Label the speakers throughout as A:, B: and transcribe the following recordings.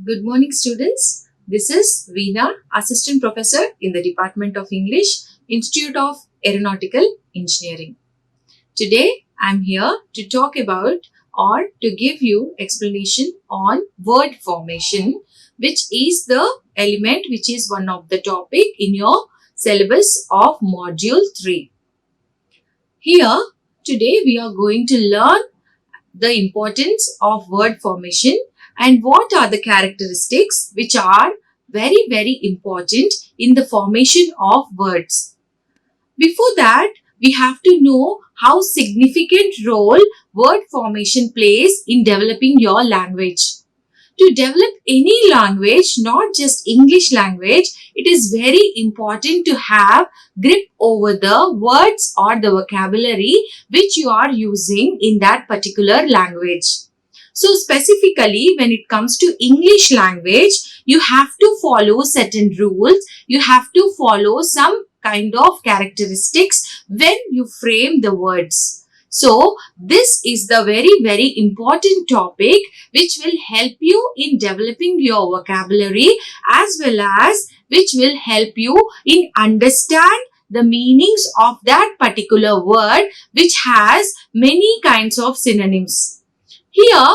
A: Good morning, students. This is Veena, Assistant Professor in the Department of English, Institute of Aeronautical Engineering. Today, I'm here to talk about or to give you explanation on word formation, which is the element which is one of the topic in your syllabus of Module 3. Here, today we are going to learn the importance of word formation and what are the characteristics which are very important in the formation of words. Before that, we have to know how significant role word formation plays in developing your language. To develop any language, not just English language, it is very important to have grip over the words or the vocabulary which you are using in that particular language. So specifically, when it comes to English language, you have to follow certain rules. You have to follow some kind of characteristics when you frame the words. So this is the very important topic which will help you in developing your vocabulary as well as which will help you in understand the meanings of that particular word which has many kinds of synonyms. Here,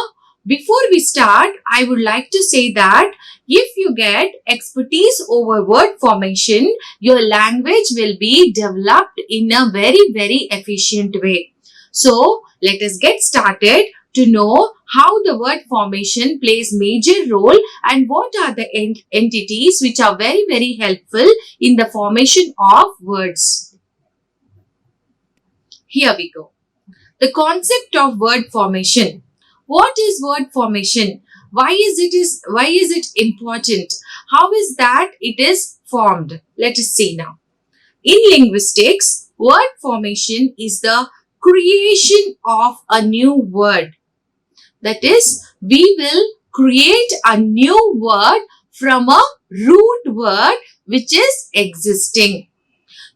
A: before we start, I would like to say that if you get expertise over word formation, your language will be developed in a very efficient way. So, let us get started to know how the word formation plays major role and what are the entities which are very helpful in the formation of words. Here we go. The concept of word formation. What is word formation? Why is it important? How is that it is formed? Let us see now. In linguistics, word formation is the creation of a new word. That is, we will create a new word from a root word which is existing.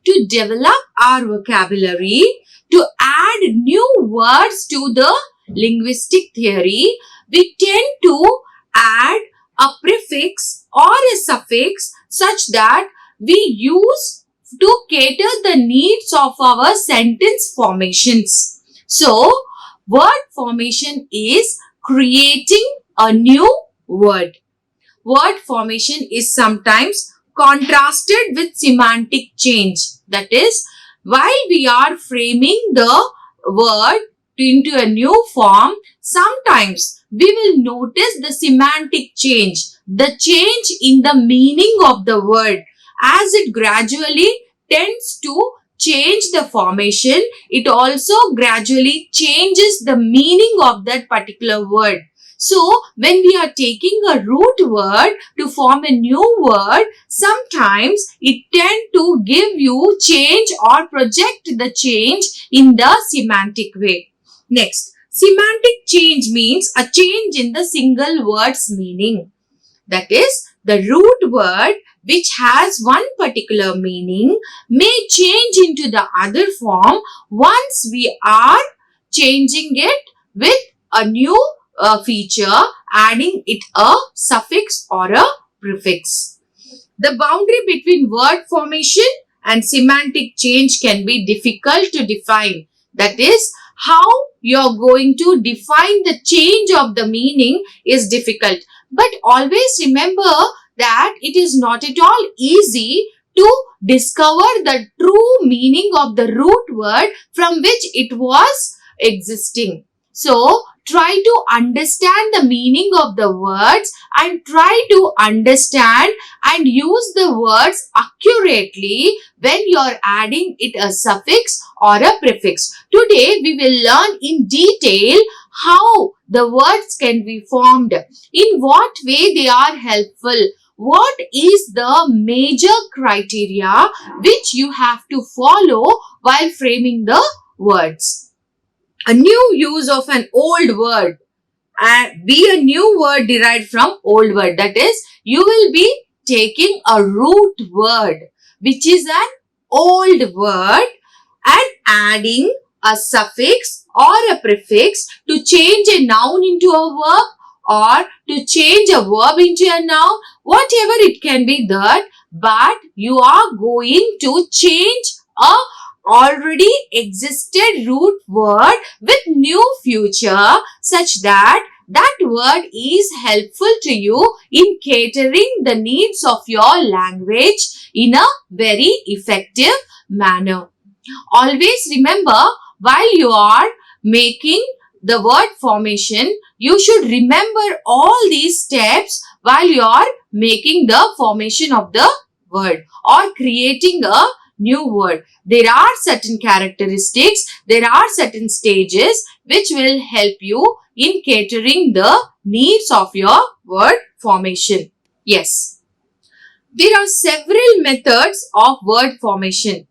A: To develop our vocabulary, to add new words to the linguistic theory, we tend to add a prefix or a suffix such that we use to cater the needs of our sentence formations. So, word formation is creating a new word. Word formation is sometimes contrasted with semantic change. That is, while we are framing the word into a new form, sometimes we will notice the semantic change, the change in the meaning of the word. As it gradually tends to change the formation, it also gradually changes the meaning of that particular word. So, when we are taking a root word to form a new word, sometimes it tends to give you change or project the change in the semantic way. Next, semantic change means a change in the single word's meaning. That is, the root word which has one particular meaning may change into the other form once we are changing it with a new feature, adding it a suffix or a prefix. The boundary between word formation and semantic change can be difficult to define. That is, how you are going to define the change of the meaning is difficult. But always remember that it is not at all easy to discover the true meaning of the root word from which it was existing. So, try to understand the meaning of the words and try to understand and use the words accurately when you are adding it a suffix or a prefix. Today, we will learn in detail how the words can be formed, in what way they are helpful, what is the major criteria which you have to follow while framing the words. A new use of an old word and be a new word derived from old word. That is, you will be taking a root word which is an old word and adding a suffix or a prefix to change a noun into a verb or to change a verb into a noun, whatever it can be that, but you are going to change a already existed root word with new future such that that word is helpful to you in catering the needs of your language in a very effective manner. Always remember, while you are making the word formation, you should remember all these steps while you are making the formation of the word or creating a new word. There are certain characteristics, there are certain stages which will help you in catering the needs of your word formation. Yes, there are several methods of word formation.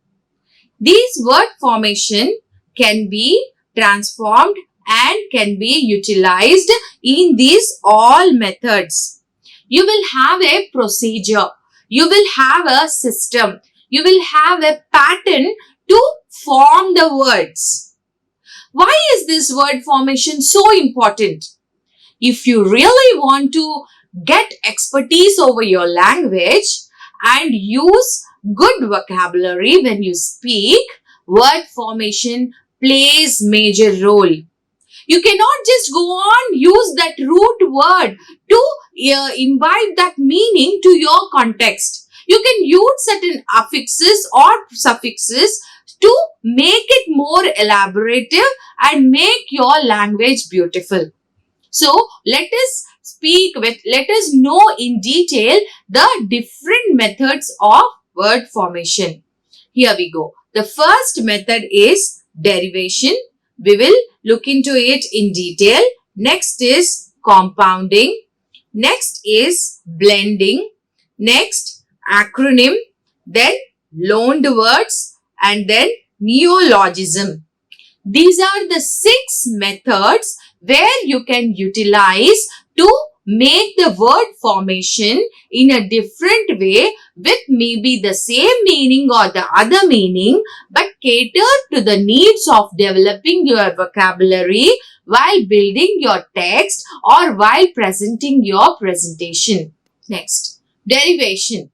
A: These word formation can be transformed and can be utilized in these all methods. You will have a procedure. You will have a system. You will have a pattern to form the words. Why is this word formation so important? If you really want to get expertise over your language and use good vocabulary when you speak, word formation plays major role. You cannot just go on use that root word to imbibe that meaning to your context. You can use certain affixes or suffixes to make it more elaborative and make your language beautiful. So let us know in detail the different methods of word formation. Here we go. The first method is derivation. We will look into it in detail. Next is compounding. Next is blending. Next, acronym. Then loaned words and then neologism. These are the 6 methods where you can utilize to make the word formation in a different way with maybe the same meaning or the other meaning, but cater to the needs of developing your vocabulary while building your text or while presenting your presentation. Next, derivation.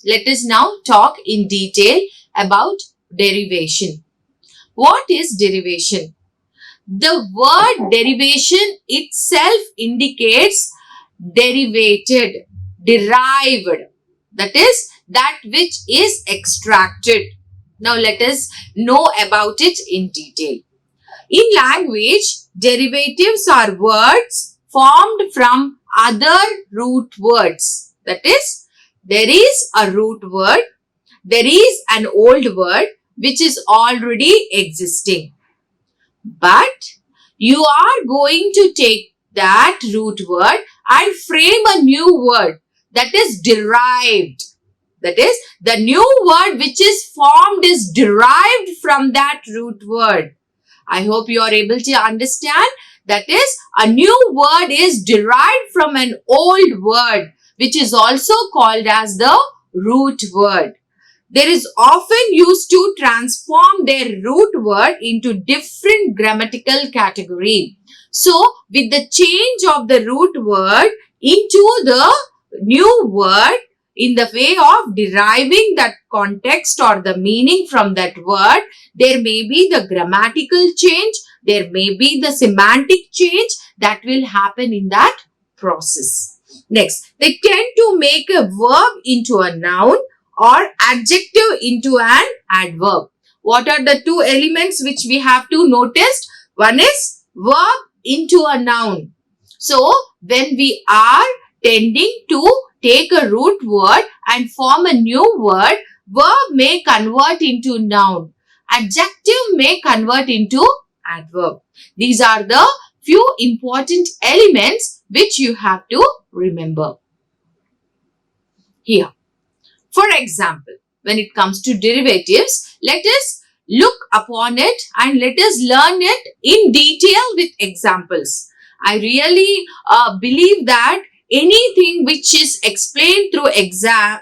A: Let us now talk in detail about derivation. What is derivation? The word derivation itself indicates derivated, derived. That is, that which is extracted. Now let us know about it in detail. In language, derivatives are words formed from other root words. That is, there is a root word, there is an old word which is already existing. But you are going to take that root word and frame a new word that is derived. That is, the new word which is formed is derived from that root word. I hope you are able to understand. That is, a new word is derived from an old word which is also called as the root word. There is often used to transform their root word into different grammatical category. So, with the change of the root word into the new word in the way of deriving that context or the meaning from that word, there may be the grammatical change, there may be the semantic change that will happen in that process. Next, they tend to make a verb into a noun or adjective into an adverb. What are the 2 elements which we have to notice? One is verb into a noun. So, when we are tending to take a root word and form a new word, verb may convert into noun. Adjective may convert into adverb. These are the few important elements which you have to remember. Here. For example, when it comes to derivatives, let us look upon it and let us learn it in detail with examples. I really believe that anything which is explained through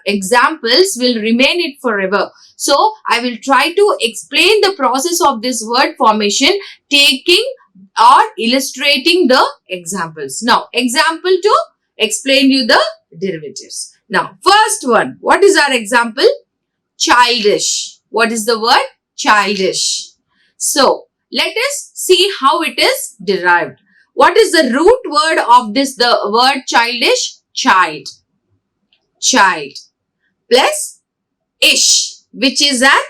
A: examples will remain it forever. So, I will try to explain the process of this word formation taking or illustrating the examples. Now, example to explain you the derivatives. Now, first one, what is our example? Childish. What is the word? Childish. So, let us see how it is derived. What is the root word of this, the word childish? Child. Child. Plus ish, which is an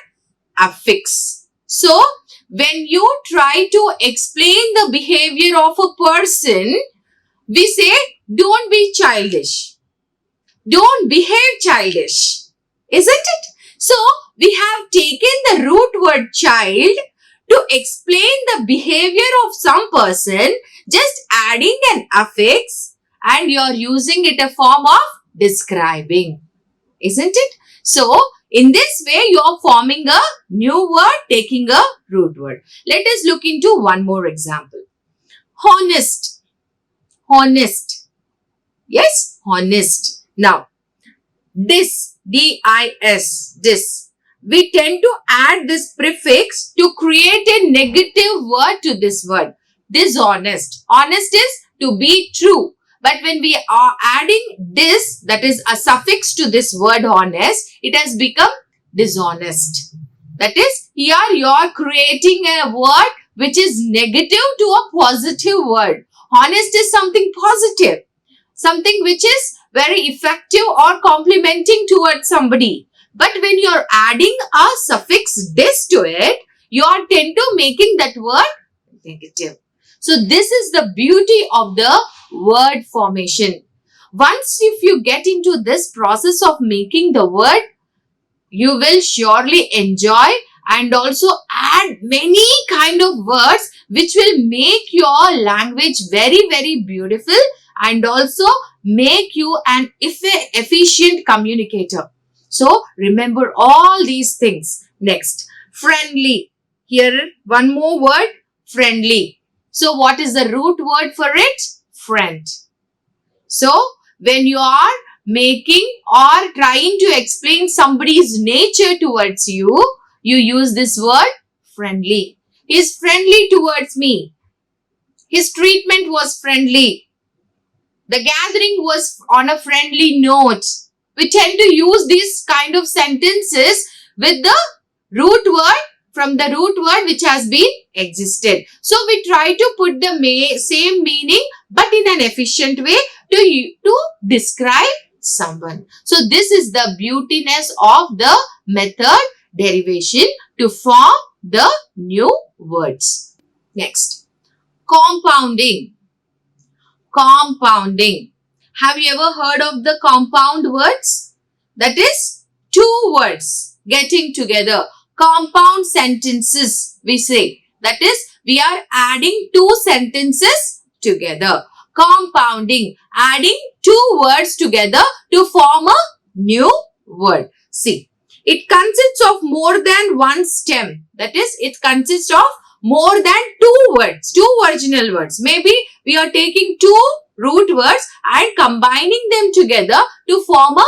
A: affix. So, when you try to explain the behavior of a person, we say, don't be childish. Don't behave childish. Isn't it? So, we have taken the root word child to explain the behavior of some person, just adding an affix, and you are using it a form of describing. Isn't it? So, in this way, you are forming a new word, taking a root word. Let us look into one more example. Honest. Honest. Yes, honest. Now, dis, D-I-S, dis. We tend to add this prefix to create a negative word to this word. Dishonest. Honest is to be true. But when we are adding this, that is a suffix to this word honest, it has become dishonest. That is, here you are creating a word which is negative to a positive word. Honest is something positive, something which is very effective or complimenting towards somebody. But when you are adding a suffix dis to it, you are tend to making that word negative. So this is the beauty of the word formation. Once if you get into this process of making the word, you will surely enjoy and also add many kind of words which will make your language very, very beautiful and also make you an efficient communicator. So remember all these things. Next, friendly. Here one more word, friendly. So what is the root word for it? Friend. So when you are making or trying to explain somebody's nature towards you, you use this word friendly. He is friendly towards me. His treatment was friendly. The gathering was on a friendly note. We tend to use these kind of sentences with the root word, from the root word which has been existed. So we try to put the same meaning but in an efficient way to describe someone. So this is the beautiness of the method derivation to form the new words. Next, compounding. Compounding. Have you ever heard of the compound words? That is two words getting together. Compound sentences, we say. That is, we are adding two sentences together. Compounding, adding two words together to form a new word. See, it consists of more than one stem. That is, it consists of more than two words, two original words. Maybe we are taking two root words and combining them together to form a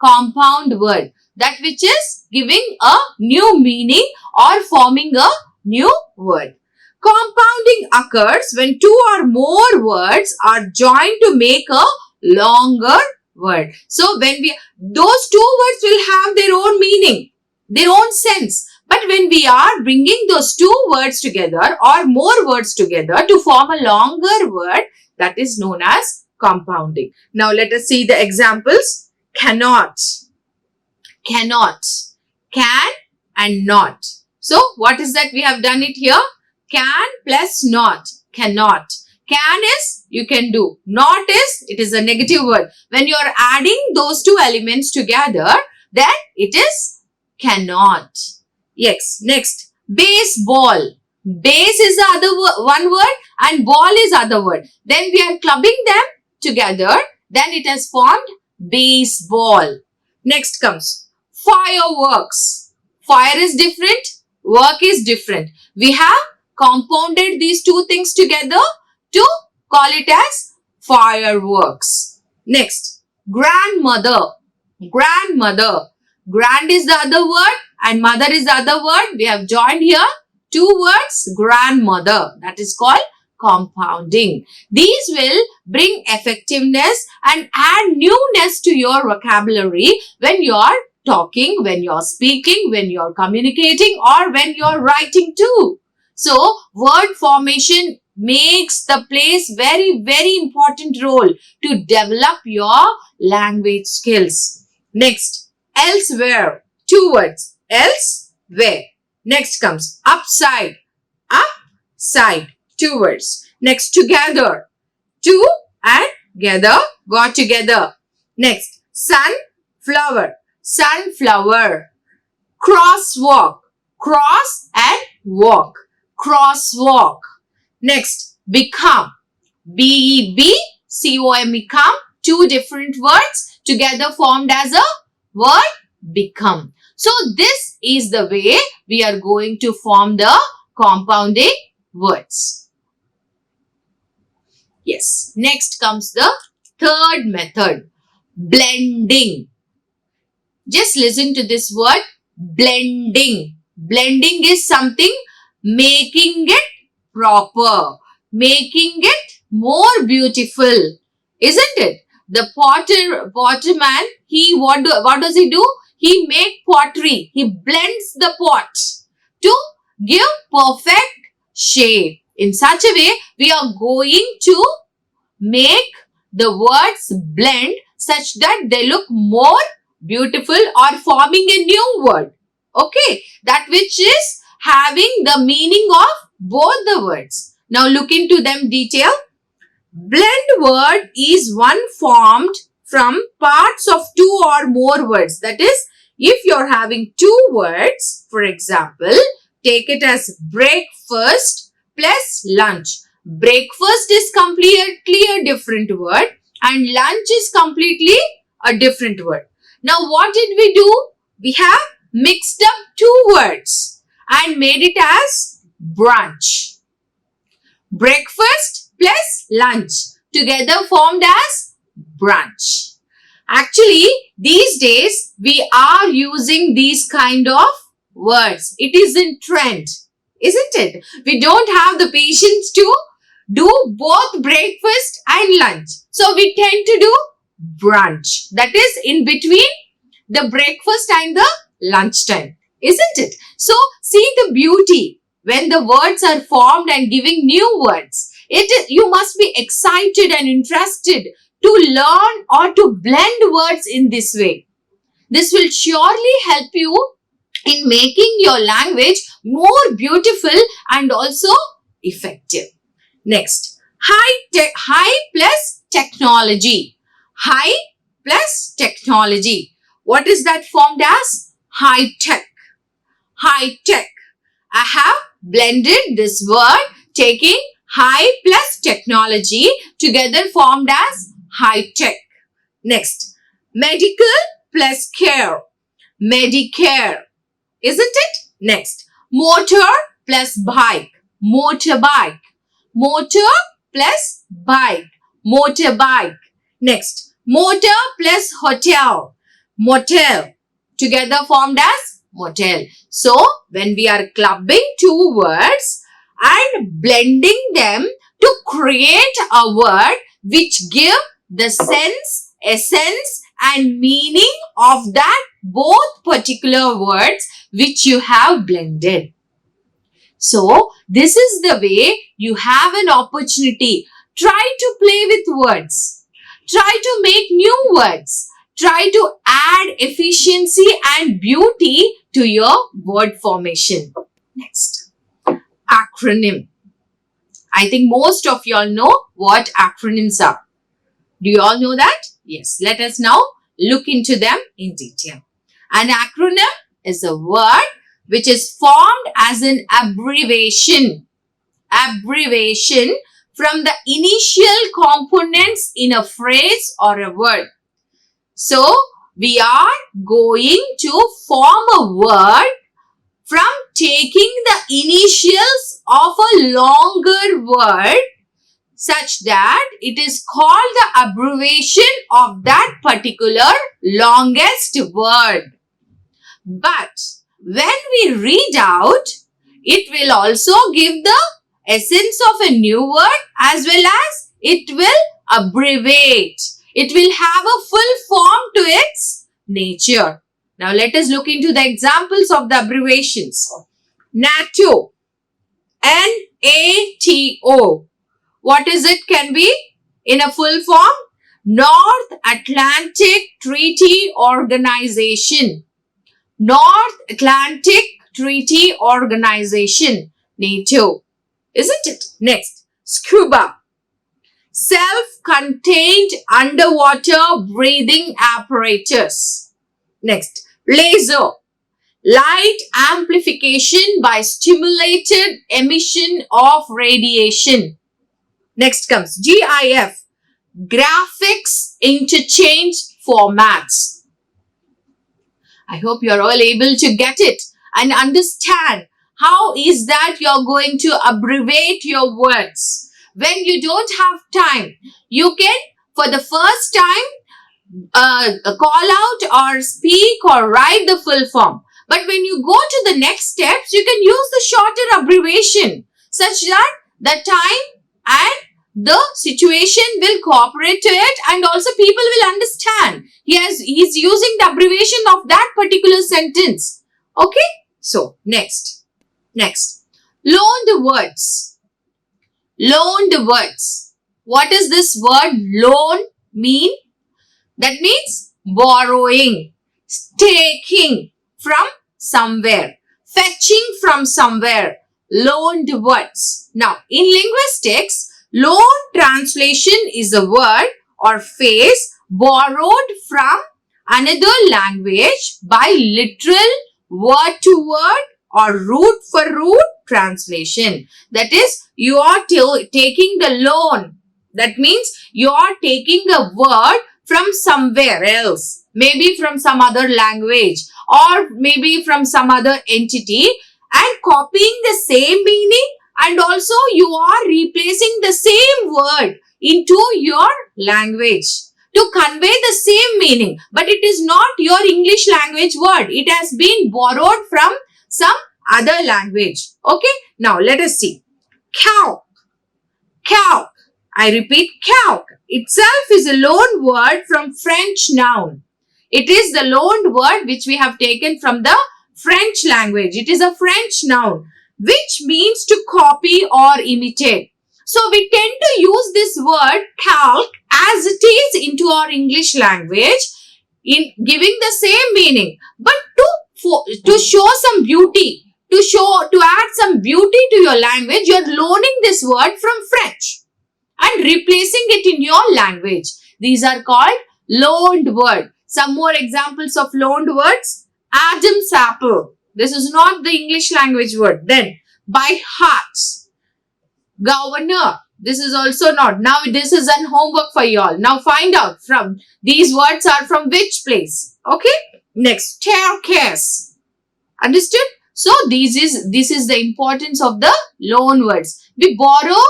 A: compound word. That which is giving a new meaning or forming a new word. Compounding occurs when two or more words are joined to make a longer word. So when those two words will have their own meaning, their own sense. But when we are bringing those two words together or more words together to form a longer word, that is known as compounding. Now let us see the examples. Cannot. Cannot. Can and not. So what is that we have done it here? Can plus not. Cannot. Can is you can do. Not is it is a negative word. When you are adding those two elements together, then it is cannot. Yes. Next, baseball. Base is the other one word and ball is other word. Then we are clubbing them together. Then it has formed baseball. Next comes fireworks. Fire is different. Work is different. We have compounded these two things together to call it as fireworks. Next, grandmother. Grandmother. Grand is the other word and mother is the other word. We have joined here two words, grandmother. That is called compounding. These will bring effectiveness and add newness to your vocabulary when you're talking, when you're speaking, when you're communicating, or when you're writing too. So, word formation makes the place very, very important role to develop your language skills. Next, elsewhere. 2 words. Else, where. Next comes upside. Upside. 2 words. Next, together. To and gather, got together. Next, sunflower. Sunflower. Crosswalk. Cross and walk. Crosswalk. Next, become. B-E-B-C-O-M-E, come. 2 different words together formed as a word become. So, this is the way we are going to form the compounding words. Yes. Next comes the third method, blending. Just listen to this word, blending. Blending is something making it proper, making it more beautiful, isn't it? The potter man, what does he do? He make pottery. He blends the pot to give perfect shape. In such a way, we are going to make the words blend such that they look more beautiful or forming a new word. Okay, that which is having the meaning of both the words. Now look into them detail. Blend word is one formed from parts of 2 or more words. That is, if you're having 2 words, for example, take it as breakfast plus lunch. Breakfast is completely a different word and lunch is completely a different word. Now what did we do? We have mixed up 2 words and made it as brunch. Breakfast plus lunch together formed as brunch. Actually, these days we are using these kind of words. It is in trend, isn't it? We don't have the patience to do both breakfast and lunch. So we tend to do brunch. That is in between the breakfast and the lunchtime, isn't it? So see the beauty when the words are formed and giving new words. You must be excited and interested to learn or to blend words in this way. This will surely help you in making your language more beautiful and also effective. Next, high plus technology. High plus technology. What is that formed as? High tech. High tech. I have blended this word taking high plus technology together formed as high tech. Next, medical plus care. Medicare. Isn't it? Next, motor plus bike. Motorbike. Motor plus bike. Motorbike. Next, motor plus hotel. Motel. Together formed as motel. So, when we are clubbing 2 words and blending them to create a word which give the sense, essence and meaning of that both particular words which you have blended. So, this is the way you have an opportunity. Try to play with words. Try to make new words. Try to add efficiency and beauty to your word formation. Next, acronym. I think most of y'all know what acronyms are. Do you all know that? Yes, let us now look into them in detail. An acronym is a word which is formed as an abbreviation. Abbreviation from the initial components in a phrase or a word. So, we are going to form a word from taking the initials of a longer word such that it is called the abbreviation of that particular longest word. But when we read out, it will also give the essence of a new word as well as it will abbreviate. It will have a full form to its nature. Now let us look into the examples of the abbreviations. NATO. NATO. What is it? Can be in a full form? North Atlantic Treaty Organization. North Atlantic Treaty Organization. NATO. Isn't it? Next. Scuba. Self-contained underwater breathing apparatus. Next. Laser. Light amplification by stimulated emission of radiation. Next comes GIF. Graphics interchange formats. I hope you are all able to get it and understand how is that you're going to abbreviate your words. When you don't have time, you can, for the first time, call out or speak or write the full form. But when you go to the next steps, you can use the shorter abbreviation such that the time and the situation will cooperate to it, and also people will understand. He's using the abbreviation of that particular sentence. Okay? So, next. Loaned words. Loaned words. What does this word loan mean? That means borrowing, taking from somewhere, fetching from somewhere. Loaned words. Now, in linguistics, loan translation is a word or phrase borrowed from another language by literal word-to-word or root-for-root translation. That is, you are taking the loan. That means you are taking a word from somewhere else, maybe from some other language or maybe from some other entity, and copying the same meaning, and also you are replacing the same word into your language to convey the same meaning. But it is not your English language word. It has been borrowed from some other language. Okay. Now let us see. Calc. Calc. I repeat, calc itself is a loan word from French noun. It is the loaned word which we have taken from the French language. It is a French noun which means to copy or imitate. So we tend to use this word calc as it is into our English language in giving the same meaning, but to show some beauty, to add some beauty to your language, you are loaning this word from French and replacing it in your language. These are called loaned word. Some more examples of loaned words. Adam's apple. This is not the English language word. Then, by heart. Governor. This is also not. Now, this is an homework for you all. Now, find out from these words are from which place. Okay. Next, staircase. Understood? So, this is the importance of the loan words. We borrow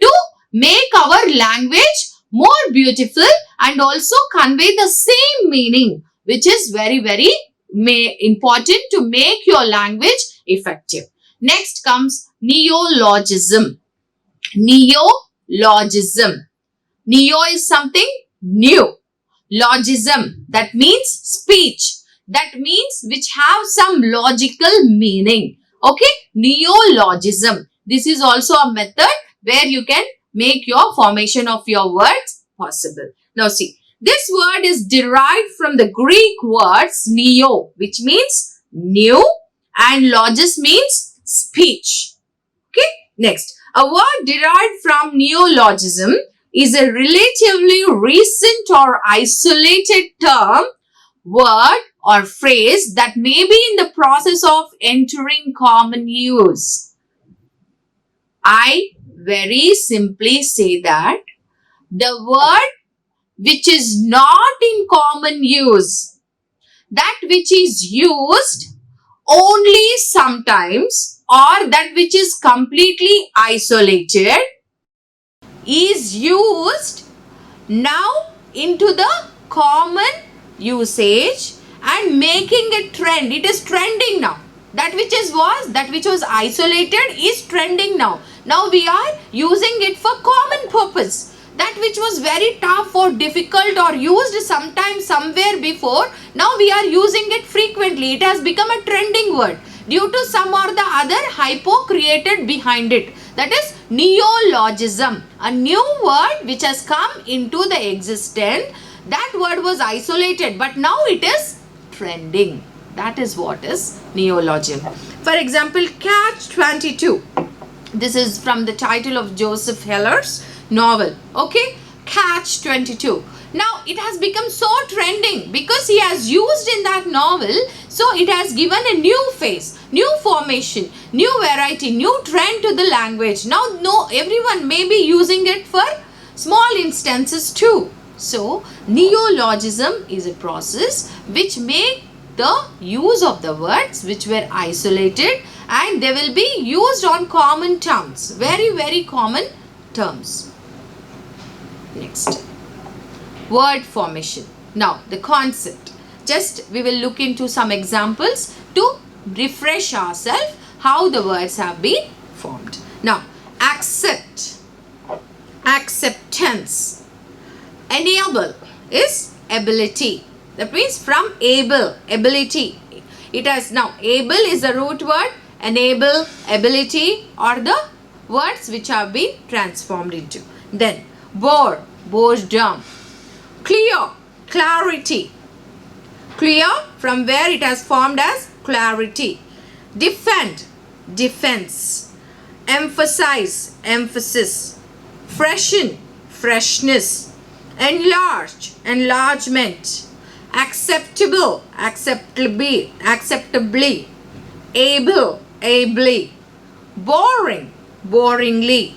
A: to make our language more beautiful and also convey the same meaning, which is very, very important to make your language effective. Next comes neologism. Neologism. Neo is something new. Logism, that means speech. That means which have some logical meaning. Okay, neologism. This is also a method where you can make your formation of your words possible. Now see, this word is derived from the Greek words neo, which means new, and logis means speech. Okay, next, a word derived from neologism is a relatively recent or isolated term, word or phrase that may be in the process of entering common use. I very simply say that the word which is not in common use, that which is used only sometimes, or that which is completely isolated, is used now into the common usage and making a trend. It is trending now. That which was isolated is trending now. Now we are using it for common purpose. That which was very tough or difficult or used sometime somewhere before, now we are using it frequently. It has become a trending word due to some or the other hypo created behind it. That is neologism, a new word which has come into the existence. That word was isolated, but now it is trending. That is what is neologism. For example, Catch 22. This is from the title of Joseph Heller's novel. Okay, Catch 22. Now it has become so trending because he has used in that novel, so it has given a new face, new formation, new variety, new trend to the language. Now everyone may be using it for small instances too. So neologism is a process which make the use of the words which were isolated, and they will be used on common terms, very, very common terms. Next, word formation. Now the concept, just we will look into some examples to refresh ourselves how the words have been formed. Now, accept, acceptance. Enable is ability. That means from able, ability. It has now, able is a root word, enable, ability are the words which have been transformed into. Then bore, boredom. Clear, clarity. Clear from where it has formed as clarity. Defend, defense. Emphasize, emphasis. Freshen, freshness. Enlarge, enlargement. Acceptable, acceptably, acceptably. Able, ably. Boring, boringly.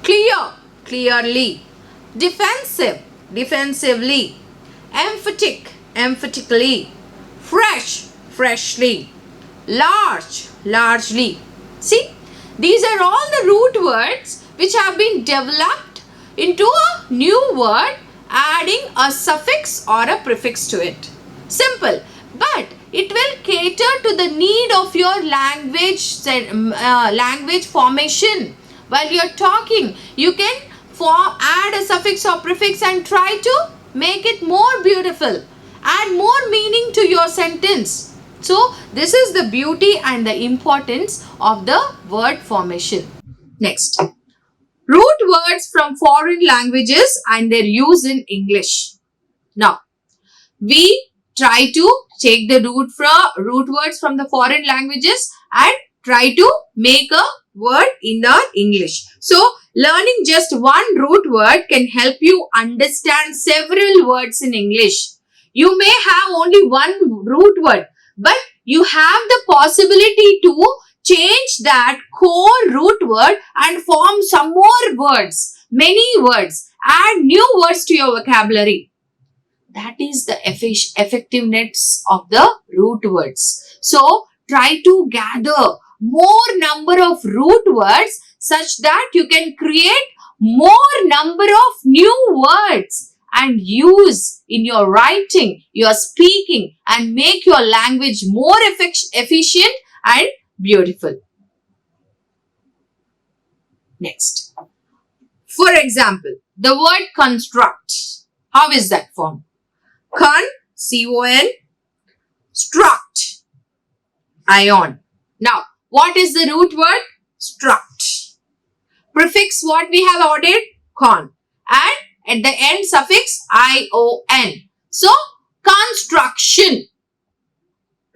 A: Clear, clearly. Defensive, defensively. Emphatic, emphatically. Fresh, freshly. Large, largely. See, these are all the root words which have been developed into a new word, adding a suffix or a prefix to it. Simple, but it will cater to the need of your language, language formation. While you are talking, you can add a suffix or prefix and try to make it more beautiful, add more meaning to your sentence. So this is the beauty and the importance of the word formation. Next, root words from foreign languages and their use in English. Now, we try to take the root words from the foreign languages and try to make a word in the English. So, learning just one root word can help you understand several words in English. You may have only one root word, but you have the possibility to change that core root word and form some more words, many words, add new words to your vocabulary. That is the effectiveness of the root words. So, try to gather more number of root words such that you can create more number of new words and use in your writing, your speaking, and make your language more efficient and beautiful. Next, for example, the word construct. How is that formed? C-O-N, struct, ion. Now, what is the root word? Struct. Prefix what we have added? Con. And at the end suffix I-O-N. So, construction.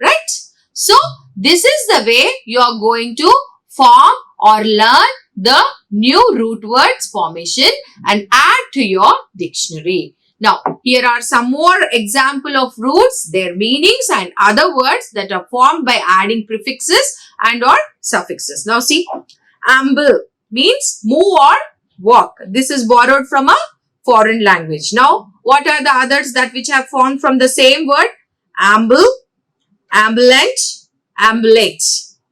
A: Right? So, this is the way you are going to form or learn the new root words formation and add to your dictionary. Now, here are some more example of roots, their meanings and other words that are formed by adding prefixes and or suffixes. Now, see, amble means move or walk. This is borrowed from a foreign language. Now, what are the others that which have formed from the same word? Amble, ambulant, ambulate.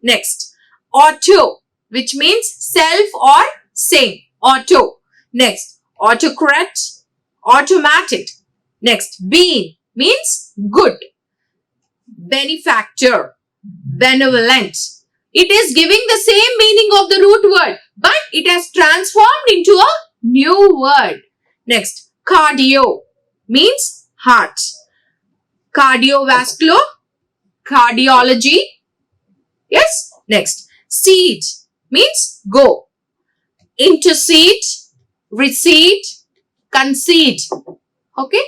A: Next, auto, which means self or same. Auto. Next, autocrat, automatic. Next, bean means good. Benefactor. benevolent. It is giving the same meaning of the root word, but it has transformed into a new word. Next, cardio means heart. Cardiovascular, cardiology. Yes. Next, seed means go. Intercede, recede, concede. Okay.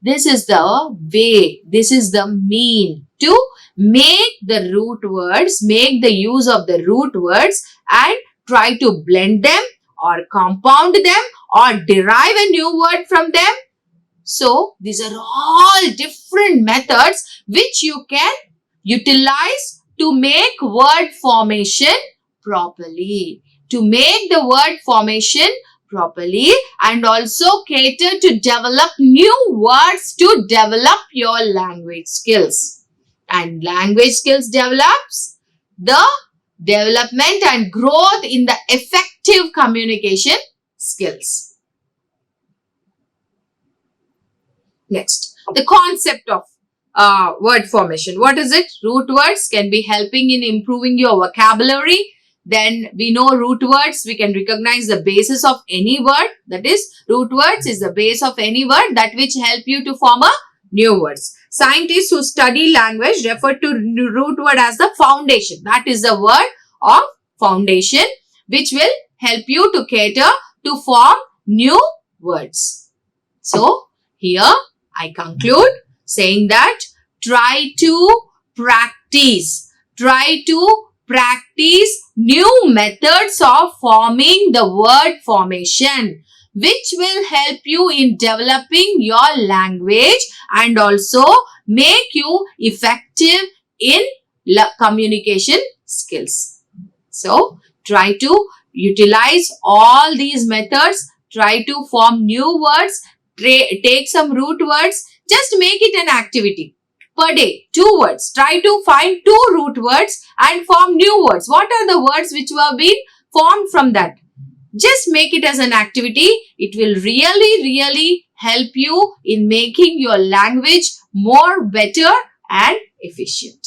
A: This is the way, this is the mean to make the root words, make the use of the root words and try to blend them or compound them or derive a new word from them. So, these are all different methods which you can utilize to make word formation properly. To make the word formation properly and also cater to develop new words to develop your language skills. And language skills develops the development and growth in the effective communication skills. Next, the concept of word formation. What is it? Root words can be helping in improving your vocabulary. Then we know root words, we can recognize the basis of any word. That is, root words is the base of any word that which help you to form a new words. Scientists who study language refer to root word as the foundation. That is the word of foundation which will help you to cater to form new words. So, here I conclude saying that try to practice new methods of forming the word formation which will help you in developing your language and also make you effective in communication skills. So, try to utilize all these methods, try to form new words, take some root words, just make it an activity. Per day, 2 words. Try to find 2 root words and form new words. What are the words which have been formed from that? Just make it as an activity. It will really help you in making your language more better and efficient.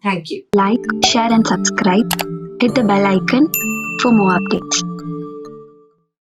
A: Thank you.
B: Like, share and subscribe. Hit the bell icon for more updates.